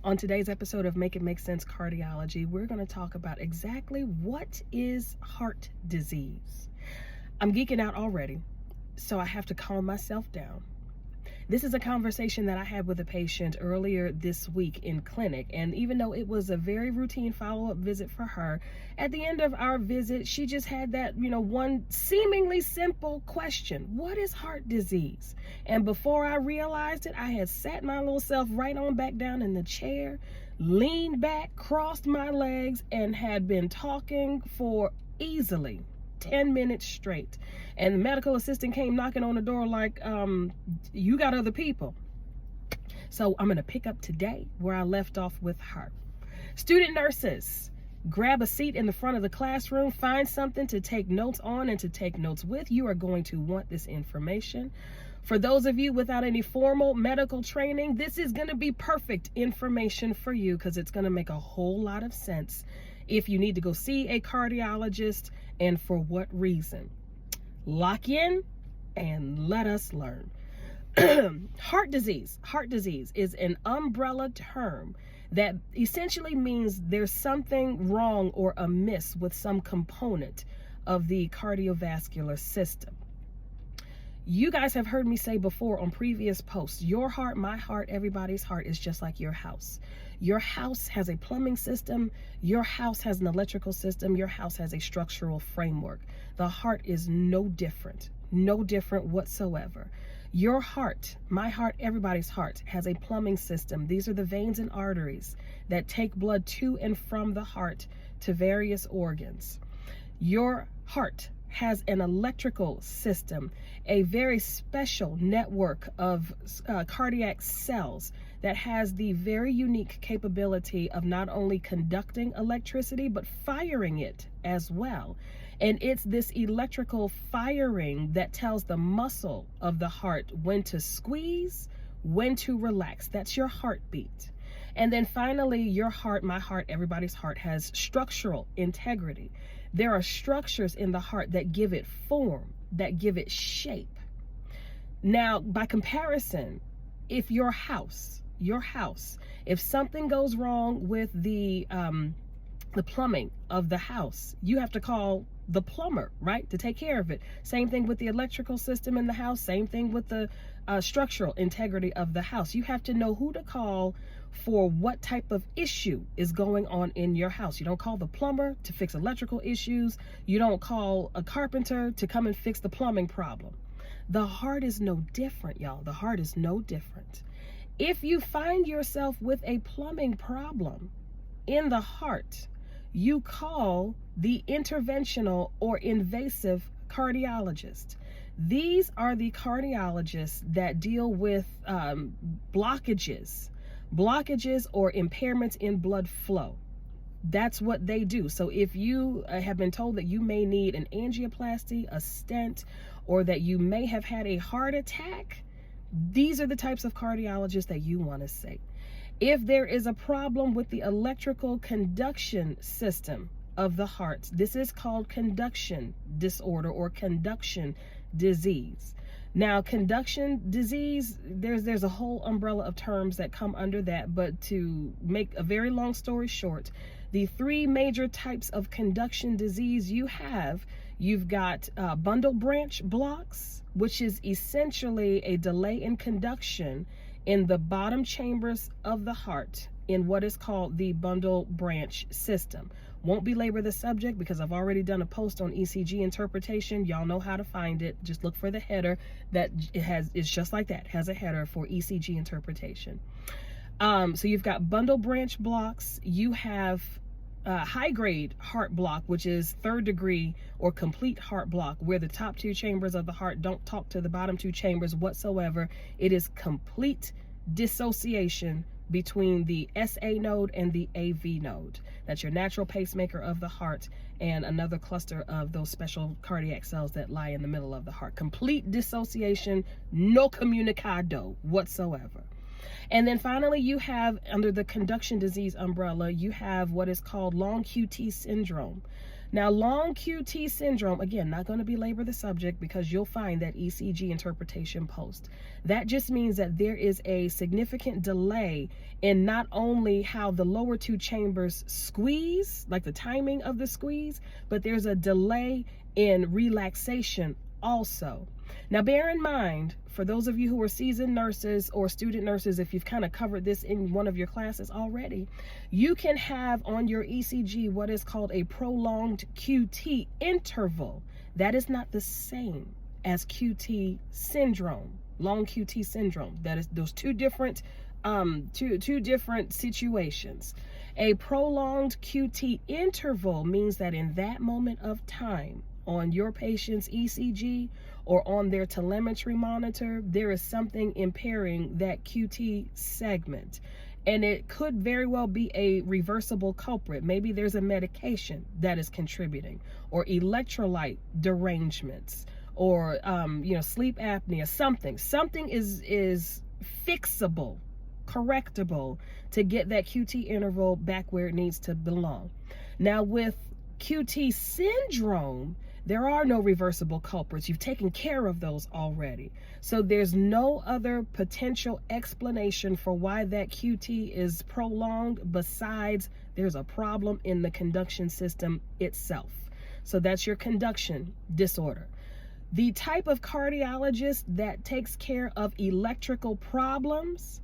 On today's episode of Make It Make Sense Cardiology, we're going to talk about exactly what is heart disease. I'm geeking out already, so I have to calm myself down. This is a conversation that I had with a patient earlier this week in clinic, and even though it was a very routine follow-up visit for her, at the end of our visit, she just had that, one seemingly simple question: what is heart disease? And before I realized it, I had sat my little self right on back down in the chair, leaned back, crossed my legs, and had been talking for easily 10 minutes straight. And the medical assistant came knocking on the door like, you got other people. So I'm going to pick up today where I left off with her. Student nurses, grab a seat in the front of the classroom, find something to take notes on and to take notes with. You are going to want this information. For those of you without any formal medical training, this is going to be perfect information for you because it's going to make a whole lot of sense if you need to go see a cardiologist and for what reason. Lock in and let us learn. Heart disease is an umbrella term that essentially means there's something wrong or amiss with some component of the cardiovascular system. You guys have heard me say before on previous posts, your heart, my heart, everybody's heart is just like your house. Your house has a plumbing system. Your house has an electrical system. Your house has a structural framework. The heart is no different whatsoever. Your heart, my heart, everybody's heart has a plumbing system. These are the veins and arteries that take blood to and from the heart to various organs. Your heart has an electrical system, a very special network of cardiac cells that has the very unique capability of not only conducting electricity, but firing it as well. And it's this electrical firing that tells the muscle of the heart when to squeeze, when to relax. That's your heartbeat. And then finally, your heart, my heart, everybody's heart has structural integrity. There are structures in the heart that give it form, that give it shape. Now, by comparison, if your house, if something goes wrong with the plumbing of the house, you have to call the plumber, right, to take care of it. Same thing with the electrical system in the house. Same thing with the structural integrity of the house. You have to know who to call for what type of issue is going on in your house. You don't call the plumber to fix electrical issues. You don't call a carpenter to come and fix the plumbing problem. The heart is no different, y'all. The heart is no different. If you find yourself with a plumbing problem in the heart, you call the interventional or invasive cardiologist. These are the cardiologists that deal with blockages or impairments in blood flow. That's what they do. So if you have been told that you may need an angioplasty, a stent, or that you may have had a heart attack, these are the types of cardiologists that you want to see. If there is a problem with the electrical conduction system of the heart, this is called conduction disorder or conduction disease. Now, conduction disease, there's a whole umbrella of terms that come under that, but to make a very long story short, the three major types of conduction disease you've got bundle branch blocks, which is essentially a delay in conduction in the bottom chambers of the heart in what is called the bundle branch system. Won't belabor the subject because I've already done a post on ECG interpretation. Y'all know how to find it. Just look for the header that it's just like that, has a header for ECG interpretation. So you've got bundle branch blocks. You have high grade heart block, which is third degree or complete heart block, where the top two chambers of the heart don't talk to the bottom two chambers whatsoever. It is complete dissociation between the SA node and the AV node. That's your natural pacemaker of the heart and another cluster of those special cardiac cells that lie in the middle of the heart. Complete dissociation, no comunicado whatsoever. And then finally, you have, under the conduction disease umbrella, you have what is called long QT syndrome. Now, long QT syndrome, again, not going to belabor the subject because you'll find that ECG interpretation post. That just means that there is a significant delay in not only how the lower two chambers squeeze, like the timing of the squeeze, but there's a delay in relaxation also. Now, bear in mind, for those of you who are seasoned nurses or student nurses, if you've kind of covered this in one of your classes already, you can have on your ECG what is called a prolonged QT interval. That is not the same as QT syndrome, long QT syndrome. That is those two different situations. A prolonged QT interval means that in that moment of time, on your patient's ECG or on their telemetry monitor, there is something impairing that QT segment. And it could very well be a reversible culprit. Maybe there's a medication that is contributing, or electrolyte derangements, or sleep apnea. Something is fixable, correctable to get that QT interval back where it needs to belong. Now, with QT syndrome, there are no reversible culprits. You've taken care of those already. So there's no other potential explanation for why that QT is prolonged besides there's a problem in the conduction system itself. So that's your conduction disorder. The type of cardiologist that takes care of electrical problems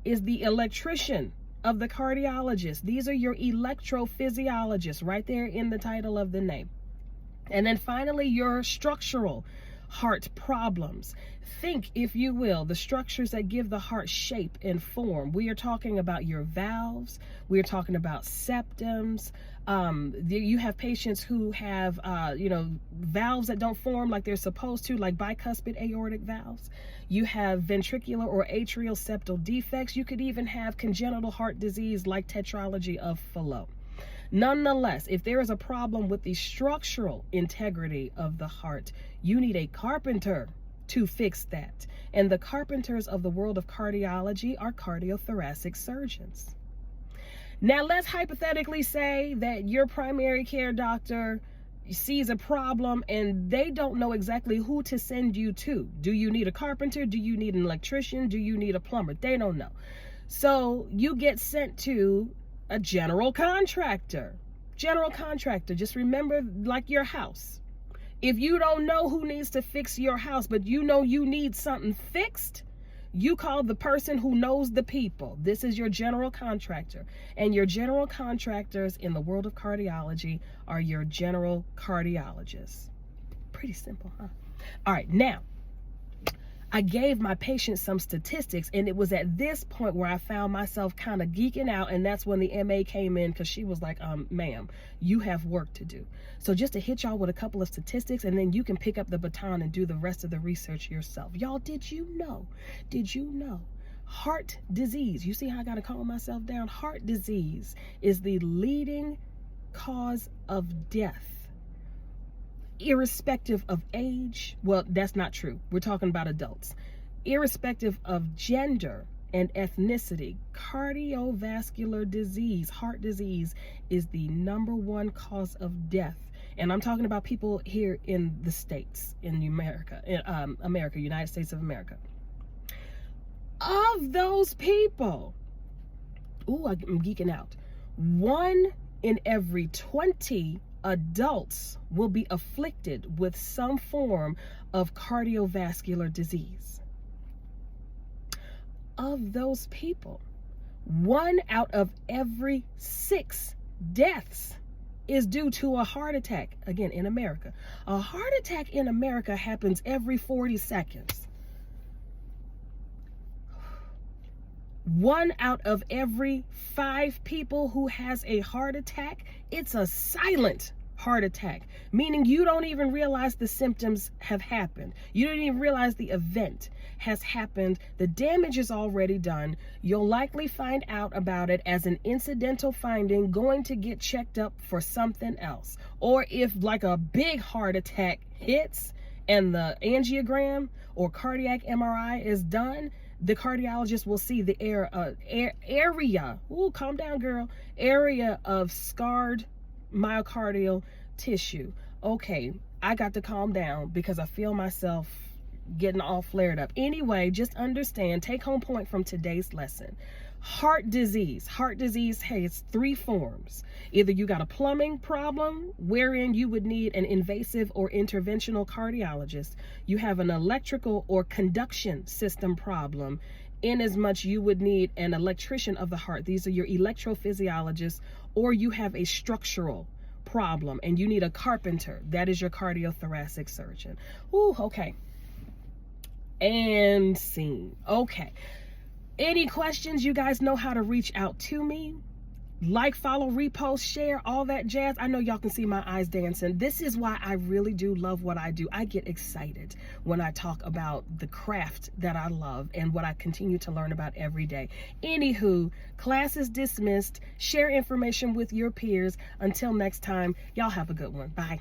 is the electrician of the cardiologist. These are your electrophysiologists right there in the title of the name. And then finally, your structural heart problems. Think, if you will, the structures that give the heart shape and form. We are talking about your valves. We are talking about septums. You have patients who have, valves that don't form like they're supposed to, like bicuspid aortic valves. You have ventricular or atrial septal defects. You could even have congenital heart disease like tetralogy of Fallot. Nonetheless, if there is a problem with the structural integrity of the heart, you need a carpenter to fix that. And the carpenters of the world of cardiology are cardiothoracic surgeons. Now, let's hypothetically say that your primary care doctor sees a problem and they don't know exactly who to send you to. Do you need a carpenter? Do you need an electrician? Do you need a plumber? They don't know. So you get sent to a general contractor. Just remember, like your house. If you don't know who needs to fix your house, but you know you need something fixed, you call the person who knows the people. This is your general contractor. And your general contractors in the world of cardiology are your general cardiologists. Pretty simple, huh? All right, now, I gave my patient some statistics, and it was at this point where I found myself kind of geeking out, and that's when the MA came in, because she was like, ma'am, you have work to do. So just to hit y'all with a couple of statistics, and then you can pick up the baton and do the rest of the research yourself. Y'all, did you know heart disease, you see how I got to calm myself down? Heart disease is the leading cause of death, irrespective of age. Well, that's not true. We're talking about adults. Irrespective of gender and ethnicity, cardiovascular disease, heart disease, is the #1 cause of death. And I'm talking about people here in the States, in America, United States of America. Of those people, I'm geeking out. 1 in every 20 adults will be afflicted with some form of cardiovascular disease. Of those people, 1 out of every 6 deaths is due to a heart attack. Again, in America. A heart attack in America happens every 40 seconds. 1 out of every 5 people who has a heart attack, it's a silent heart attack, meaning you don't even realize the symptoms have happened. You don't even realize the event has happened. The damage is already done. You'll likely find out about it as an incidental finding, going to get checked up for something else. Or if like a big heart attack hits and the angiogram or cardiac MRI is done, the cardiologist will see the area, calm down, girl, area of scarred myocardial tissue. Okay, I got to calm down because I feel myself getting all flared up. Anyway, just understand, take home point from today's lesson. Heart disease. Heart disease has three forms. Either you got a plumbing problem, wherein you would need an invasive or interventional cardiologist. You have an electrical or conduction system problem, in as much you would need an electrician of the heart. These are your electrophysiologists. Or you have a structural problem and you need a carpenter. That is your cardiothoracic surgeon. Ooh, okay. And scene. Okay. Any questions? You guys know how to reach out to me. Like, follow, repost, share, all that jazz. I know y'all can see my eyes dancing. This is why I really do love what I do. I get excited when I talk about the craft that I love and what I continue to learn about every day. Anywho, class is dismissed. Share information with your peers. Until next time, y'all have a good one. Bye.